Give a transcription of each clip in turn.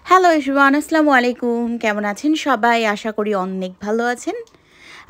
Hello everyone, আসসালামু আলাইকুম। কেমন আছেন সবাই? আশা করি অনেক ভালো আছেন।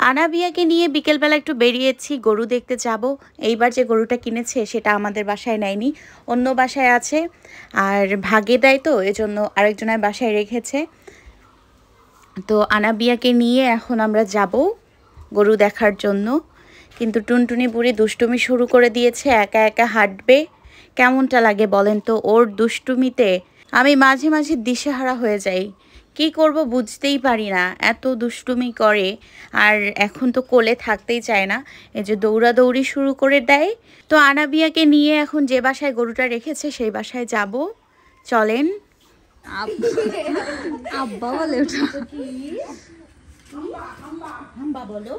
আনাবিয়াকে নিয়ে বিকেলবেলা একটু বেরিয়েছি, গরু দেখতে যাব। এইবার যে গরুটা কিনেছে সেটা আমাদের বাসায় নেয়নি, অন্য বাসায় আছে। আর ভাগে দেয় তো, এজন্য আরেকজনের বাসায় রেখেছে। তো আনাবিয়াকে নিয়ে এখন আমরা যাব গরু দেখার জন্য। কিন্তু টুনটুনি বুড়ি দুষ্টুমি শুরু করে দিয়েছে, একা একা হাঁটবে। কেমনটা লাগে বলেন তো ওর দুষ্টুমিতে? আমি মাঝে মাঝে দিশেহারা হয়ে যাই, কি করব বুঝতেই পারি না, এত দুষ্টুমি করে। আর এখন তো কোলে থাকতেই চায় না, এই যে দৌড়াদৌড়ি শুরু করে দেয়। তো আনাবিয়াকে নিয়ে এখন যে বাসায় গরুটা রেখেছে সেই বাসায় যাব, চলেন। আব্বা বলে ওটা হাম্বা বলো,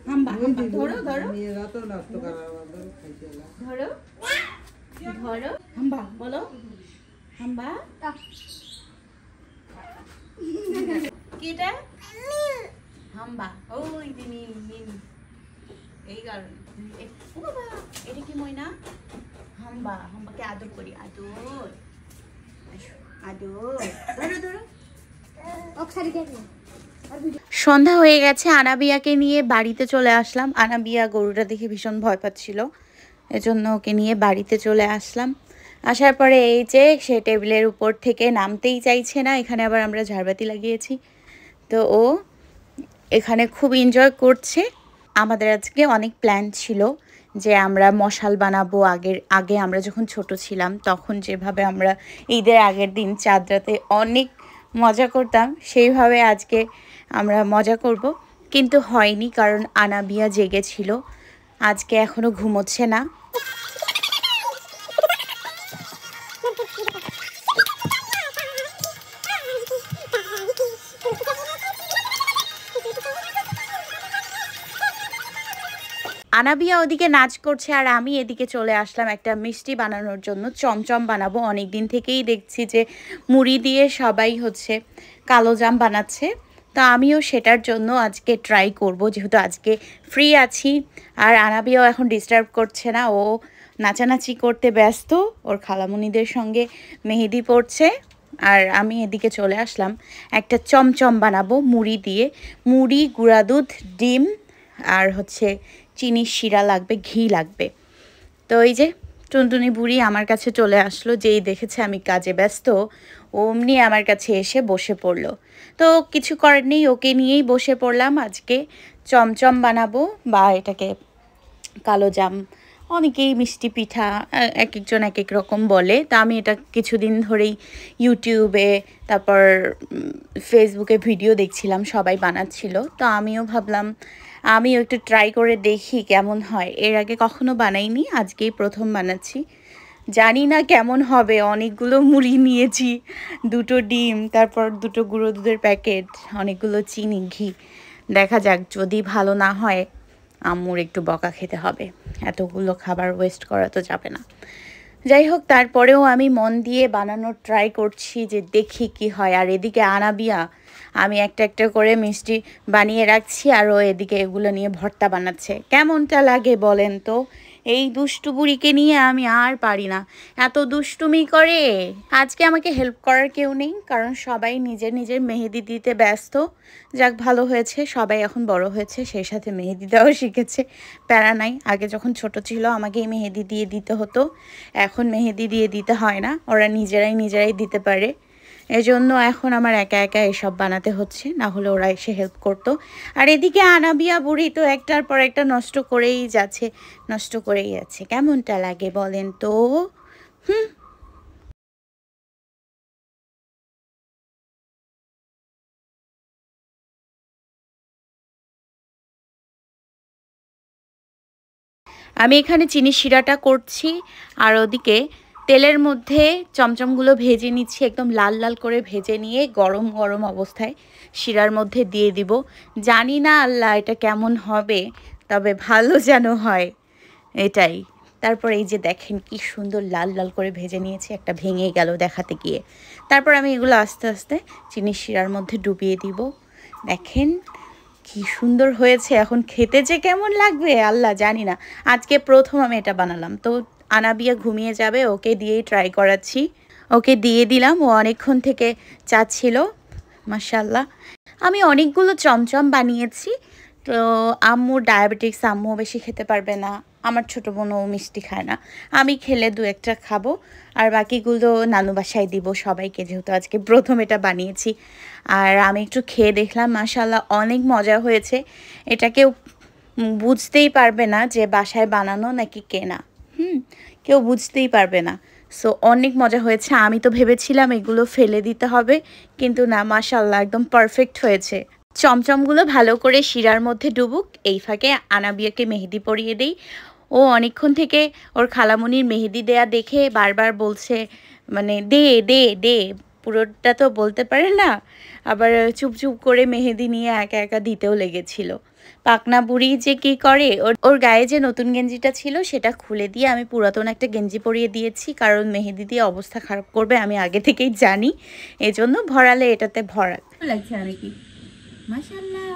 হাম্বা হাম্বা, ধরো ধরো ধরো ধরো, হাম্বা বলো, হাম্বা। কিটা হাম্বা, ওই যে নীল নীল, এই কারণে। ও বাবা, এটা কি ময়না? হাম্বা, হাম্বাকে আদর করি, আদর আদর, ধরো ধরো। সন্ধ্যা হয়ে গেছে, আনাবিয়াকে নিয়ে বাড়িতে চলে আসলাম। আনাবিয়া গরুটা দেখে ভীষণ ভয় পাচ্ছিল, এজন্য ওকে নিয়ে বাড়িতে চলে আসলাম। আসার পরে এই যে সে টেবিলের উপর থেকে নামতেই চাইছে না। এখানে আবার আমরা ঝাড়বাতি লাগিয়েছি, তো ও এখানে খুব এনজয় করছে। আমাদের আজকে অনেক প্ল্যান ছিল যে আমরা মশাল বানাবো। আগে আমরা যখন ছোট ছিলাম তখন যেভাবে আমরা ঈদের আগের দিন চাঁদ রাতে অনেক মজা করতাম, সেইভাবে আজকে আমরা মজা করব। কিন্তু হয়নি, কারণ আনাবিয়া জেগেছিল, আজকে এখনও ঘুমোচ্ছে না। আনাবিয়া ওদিকে নাচ করছে আর আমি এদিকে চলে আসলাম একটা মিষ্টি বানানোর জন্য। চমচম বানাবো, অনেক দিন থেকেই দেখছি যে মুড়ি দিয়ে সবাই হচ্ছে কালোজাম বানাচ্ছে, তো আমিও সেটার জন্য আজকে ট্রাই করব, যেহেতু আজকে ফ্রি আছি। আর আনাবিয়াও এখন ডিস্টার্ব করছে না, ও নাচানাচি করতে ব্যস্ত, ওর খালামণিদের সঙ্গে মেহেদি পড়ছে। আর আমি এদিকে চলে আসলাম একটা চমচম বানাবো মুড়ি দিয়ে। মুড়ি, গুঁড়া দুধ, ডিম আর হচ্ছে চিনির শিরা লাগবে, ঘি লাগবে। তো এই যে টুনটুনি বুড়ি আমার কাছে চলে আসলো, যেই দেখেছে আমি কাজে ব্যস্ত অমনি আমার কাছে এসে বসে পড়লো। তো কিছু করার নেই, ওকে নিয়েই বসে পড়লাম। আজকে চমচম বানাবো, বা এটাকে কালোজাম, অনেকেই মিষ্টি পিঠা, এক একজন এক এক রকম বলে। তা আমি এটা কিছুদিন ধরেই ইউটিউবে, তারপর ফেসবুকে ভিডিও দেখছিলাম, সবাই বানাচ্ছিল, তো আমিও ভাবলাম আমিও একটু ট্রাই করে দেখি কেমন হয়। এর আগে কখনো বানাইনি, আজকেই প্রথম বানাচ্ছি। জানি না কেমন হবে, অনেকগুলো মুড়ি নিয়েছি, দুটো ডিম, তারপর দুটো গুঁড়ো দুধের প্যাকেট, অনেকগুলো চিনি, ঘি। দেখা যাক, যদি ভালো না হয় আম্মুর একটু বকা খেতে হবে, এতগুলো খাবার ওয়েস্ট করা তো যাবে না। যাই হোক, তারপরেও আমি মন দিয়ে বানানোর ট্রাই করছি যে দেখি কি হয়। আর এদিকে আনাবিয়া, আমি একটা একটা করে মিষ্টি বানিয়ে রাখছি আর ও এদিকে এগুলো নিয়ে ভর্তা বানাচ্ছে। কেমনটা লাগে বলেন তো? এই দুষ্টু বুড়িকে নিয়ে আমি আর পারি না, এত দুষ্টুমি করে। আজকে আমাকে হেল্প করার কেউ নেই, কারণ সবাই নিজের নিজের মেহেদি দিতে ব্যস্ত। যাক, ভালো হয়েছে, সবাই এখন বড় হয়েছে, সেই সাথে মেহেদি দেওয়াও শিখেছে, প্যারা নাই। আগে যখন ছোট ছিল আমাকেই মেহেদি দিয়ে দিতে হতো, এখন মেহেদি দিয়ে দিতে হয় না, ওরা নিজেরাই দিতে পারে। এজন্য এখন আমার একা একা এসব বানাতে হচ্ছে, না হলে ওরা এসে হেল্প করতো। আর এদিকে আনাবিয়া বুড়ি তো একটার পর একটা নষ্ট করেই যাচ্ছে। কেমনটা লাগে বলেন তো? আমি এখানে চিনির শিরাটা করছি, আর ওদিকে তেলের মধ্যে চমচমগুলো ভেজে নিচ্ছি, একদম লাল লাল করে ভেজে নিয়ে গরম গরম অবস্থায় শিরার মধ্যে দিয়ে দিব। জানি না আল্লাহ এটা কেমন হবে, তবে ভালো যেন হয়, এটাই। তারপর এই যে দেখেন কি সুন্দর লাল লাল করে ভেজে নিয়েছি, একটা ভেঙে গেল দেখাতে গিয়ে। তারপর আমি এগুলো আস্তে আস্তে চিনির শিরার মধ্যে ডুবিয়ে দিব। দেখেন কি সুন্দর হয়েছে, এখন খেতে যে কেমন লাগবে আল্লাহ জানি না। আজকে প্রথম আমি এটা বানালাম, তো আনাবিয়া ঘুমিয়ে যাবে, ওকে দিয়েই ট্রাই করাচ্ছি। ওকে দিয়ে দিলাম। ও অনেকক্ষণ থেকে চাচ্ছিল। মাশাআল্লাহ, আমি অনেকগুলো চমচম বানিয়েছি। তো আম্মুর ডায়াবেটিক্স, আম্মু বেশি খেতে পারবে না, আমার ছোটো বোনও মিষ্টি খায় না, আমি খেলে দু একটা খাবো, আর বাকিগুলো নানু বাসায় দিব সবাইকে, যেহেতু আজকে প্রথম এটা বানিয়েছি। আর আমি একটু খেয়ে দেখলাম, মাশাআল্লাহ অনেক মজা হয়েছে। এটা কেউ বুঝতেই পারবে না যে বাসায় বানানো নাকি কেনা। কেউ বুঝতেই পারবে না। সো অনেক মজা হয়েছে। আমি তো ভেবেছিলাম এগুলো ফেলে দিতে হবে, কিন্তু না, মাশাআল্লাহ একদম পারফেক্ট হয়েছে। চমচমগুলো ভালো করে শিরার মধ্যে ডুবুক, এই ফাঁকে আনাবিয়াকে মেহেদি পরিয়ে দেই। ও অনেকক্ষণ থেকে ওর খালামণির মেহেদি দেয়া দেখে বারবার বলছে, মানে দে দে দে, পুরোটা তো বলতে পারে না, আবার চুপ চুপ করে মেহেদি নিয়ে একা একা দিতেও লেগেছিল। পাকনা বুড়ি যে কী করে, ওর গায়ে যে নতুন গেঞ্জিটা ছিল সেটা খুলে দিয়ে আমি পুরাতন একটা গেঞ্জি পরিয়ে দিয়েছি, কারণ মেহেদি দিয়ে অবস্থা খারাপ করবে আমি আগে থেকেই জানি, এজন্য ভরালে এটাতে ভরা লাগছে। আর কি মাশাআল্লাহ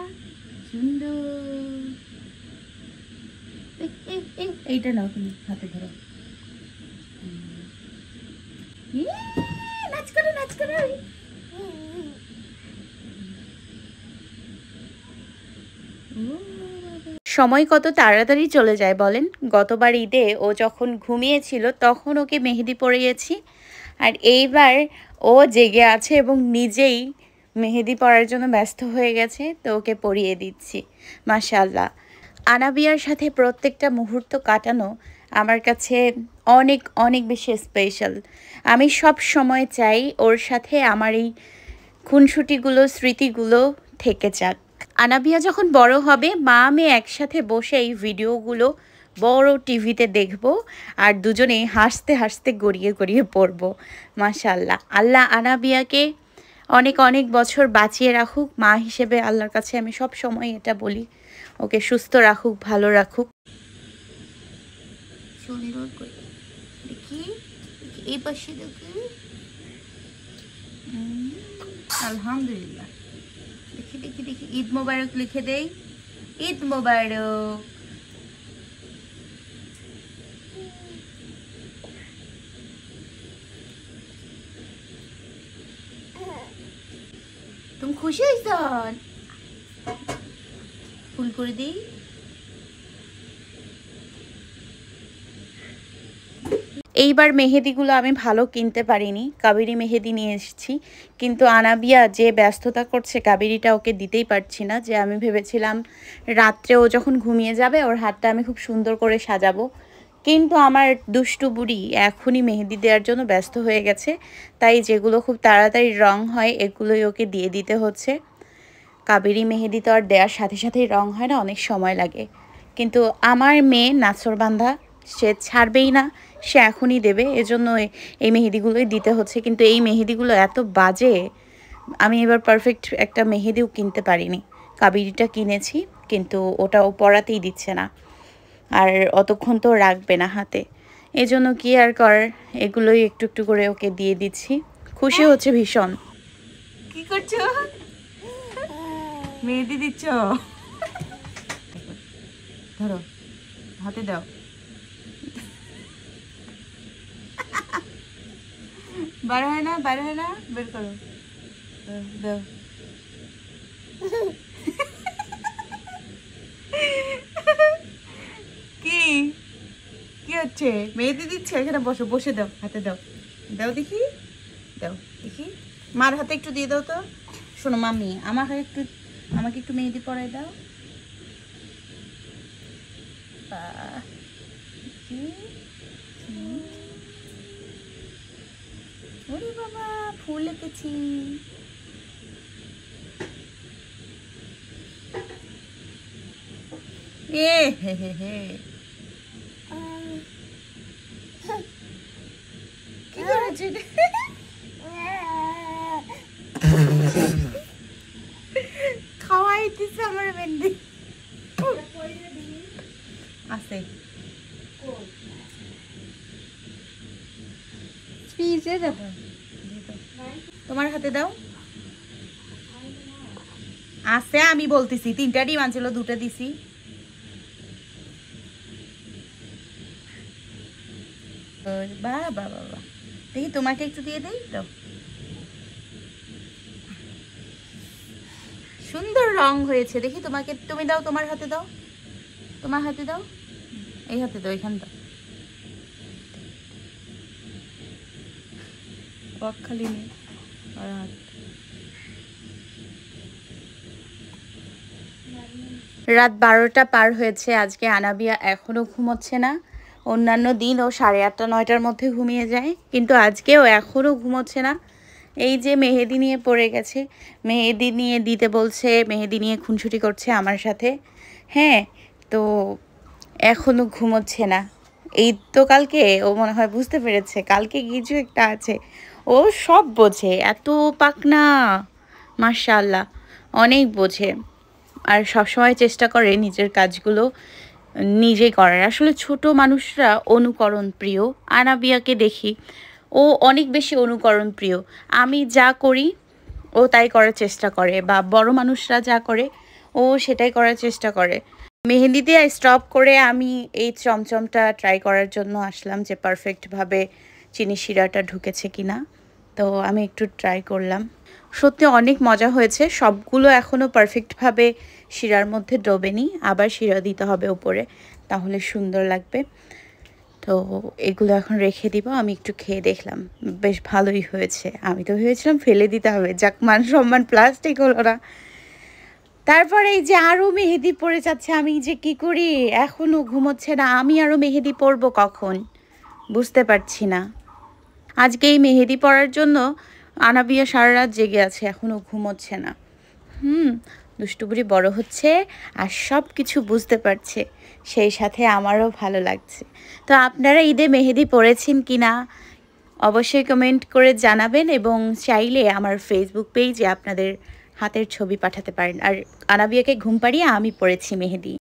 সুন্দর। এইটা নাও, তুমি হাতে ধরো। নাচ করো নাচ করো। সময় কত তাড়াতাড়ি চলে যায় বলেন। গতবার ঈদে ও যখন ঘুমিয়েছিল তখন ওকে মেহেদি পরিয়েছি, আর এইবার ও জেগে আছে এবং নিজেই মেহেদি পরার জন্য ব্যস্ত হয়ে গেছে, তো ওকে পরিয়ে দিচ্ছি। মাশাআল্লাহ, আনাবিয়ার সাথে প্রত্যেকটা মুহূর্ত কাটানো আমার কাছে অনেক অনেক বেশি স্পেশাল। আমি সব সময় চাই ওর সাথে আমার এই খুনসুটিগুলো, স্মৃতিগুলো থেকে যাক। আনাবিয়া যখন বড় হবে, মা আমি একসাথে বসে এই ভিডিওগুলো বড় টিভিতে দেখব, আর দুজনে হাসতে হাসতে গড়িয়ে গড়িয়ে পড়ব। মাশাআল্লাহ, আল্লাহ আনাবিয়াকে অনেক অনেক বছর বাঁচিয়ে রাখুক। মা হিসেবে আল্লাহর কাছে আমি সব সময় এটা বলি, ওকে সুস্থ রাখুক, ভালো রাখুক। সুন্দর করে দেখি, এই পাশে দেখি। আলহামদুলিল্লাহ, দেখি দেখি দেখি। ঈদ মোবারক লিখে দেই, ঈদ মোবারক। তুমি খুশি হয়েছ? ফুল করে দিই। এইবার মেহেদিগুলো আমি ভালো কিনতে পারিনি, কাবেরি মেহেদি নিয়ে এসেছি, কিন্তু আনাবিয়া যে ব্যস্ততা করছে, কাবেরিটা ওকে দিতেই পারছি না। যে আমি ভেবেছিলাম রাত্রে ও যখন ঘুমিয়ে যাবে ওর হাতটা আমি খুব সুন্দর করে সাজাবো, কিন্তু আমার দুষ্টু বুড়ি এখনই মেহেদি দেওয়ার জন্য ব্যস্ত হয়ে গেছে, তাই যেগুলো খুব তাড়াতাড়ি রং হয় এগুলোই ওকে দিয়ে দিতে হচ্ছে। কাবেরি মেহেদি তো আর দেওয়ার সাথে সাথেই রং হয় না, অনেক সময় লাগে। কিন্তু আমার মেয়ে নাছোড়বান্ধা, সে ছাড়বেই না, সে এখনই দেবে, এজন্য এই মেহেদিগুলোই দিতে হচ্ছে। কিন্তু এই মেহেদিগুলো এত বাজে, আমি এবার পারফেক্ট একটা মেহেদিও কিনতে পারিনি। কাবেরিটা কিনেছি, কিন্তু ওটাও পরাতেই দিচ্ছে না, আর অতক্ষণ তো রাখবে না হাতে, এজন্য কি আর করার, এগুলোই একটু একটু করে ওকে দিয়ে দিচ্ছি। খুশি হচ্ছে ভীষণ। কি করছো? মেহেদি দিচ্ছ? ধরো, হাতে দাও। বার হয় না, বার হয় না, বের করো, দাও। কি কি হচ্ছে? মেহেদি দিচ্ছে, এখানে বসো, বসে দাও, হাতে দাও, দাও দেখি, দাও দেখি। মার হাতে একটু দিয়ে দাও তো। শোনো মামি, আমাকে একটু মেহেদি পরাই দাও। ওরে বাবা, ফুল এঁকেছি। এ হে হে হে, কি করেছে? খাওয়াই দিচ্ছে আমার মেহেদি। আছে তোমার হাতে দাও। আছে, আমি বলতেছি, 3টা ডিম আনছিল, 2টা দিছি। বাবা বাবা, দেখি তোমাকে একটু দিয়ে দেই তো। সুন্দর রং হয়েছে, দেখি তোমাকে, তুমি দাও, তোমার হাতে দাও, তোমার হাতে দাও, এই হাতে দাও, এখান দাও। খালি নেই আর হাত। রাত 12টা পার হয়েছে, আজকে আনাবিয়া এখনও ঘুমোচ্ছে না। অন্যান্য দিন ও 8:30 9টার মধ্যে ঘুমিয়ে যায়, কিন্তু আজকেও এখনও ঘুমোচ্ছে না। এই যে মেহেদি নিয়ে পড়ে গেছে, মেহেদি নিয়ে দিতে বলছে, মেহেদি নিয়ে খুনসুটি করছে আমার সাথে। হ্যাঁ, তো এখনও ঘুমোচ্ছে না। এই তো কালকে ও মনে হয় বুঝতে পেরেছে কালকে কিছু একটা আছে। ও সব বোঝে, এত পাকনা, মাশাআল্লাহ, অনেক বোঝে। আর সবসময় চেষ্টা করে নিজের কাজগুলো নিজে করার। আসলে ছোট মানুষরা অনুকরণ প্রিয়। আনাবিয়াকে দেখি, ও অনেক বেশি অনুকরণ প্রিয়। আমি যা করি ও তাই করার চেষ্টা করে, বা বড় মানুষরা যা করে ও সেটাই করার চেষ্টা করে। মেহেদি দিয়ে স্টপ করে আমি এই চমচমটা ট্রাই করার জন্য আসলাম, যে পারফেক্টভাবে চিনি শিরাটা ঢুকেছে কিনা। তো আমি একটু ট্রাই করলাম, সত্যি অনেক মজা হয়েছে। সবগুলো এখনও পারফেক্টভাবে শিরার মধ্যে ডোবেনি, আবার শিরা দিতে হবে উপরে, তাহলে সুন্দর লাগবে। তো এগুলো এখন রেখে দিব। আমি একটু খেয়ে দেখলাম, বেশ ভালোই হয়েছে। আমি তো ভেবেছিলাম ফেলে দিতে হবে, যাক মান সম্মান প্লাস্টিক হলো না। তারপরে এই যে আরও মেহেদি পড়ে যাচ্ছে, আমি যে কি করি, এখনও ঘুমোচ্ছে না। আমি আরও মেহেদি পরবো কখন বুঝতে পারছি না। আজকে এই মেহেদি পরার জন্য আনাবিয়া সারা রাত জেগে আছে, এখনও ঘুমোচ্ছে না। দুষ্টুবুড়ি বড় হচ্ছে আর সব কিছু বুঝতে পারছে, সেই সাথে আমারও ভালো লাগছে। তো আপনারা ঈদে মেহেদি পরেছেন কি না অবশ্যই কমেন্ট করে জানাবেন, এবং চাইলে আমার ফেসবুক পেজে আপনাদের হাতের ছবি পাঠাতে পারেন। আর আনাবিয়াকে ঘুম পাড়িয়ে আমি পরেছি মেহেদি।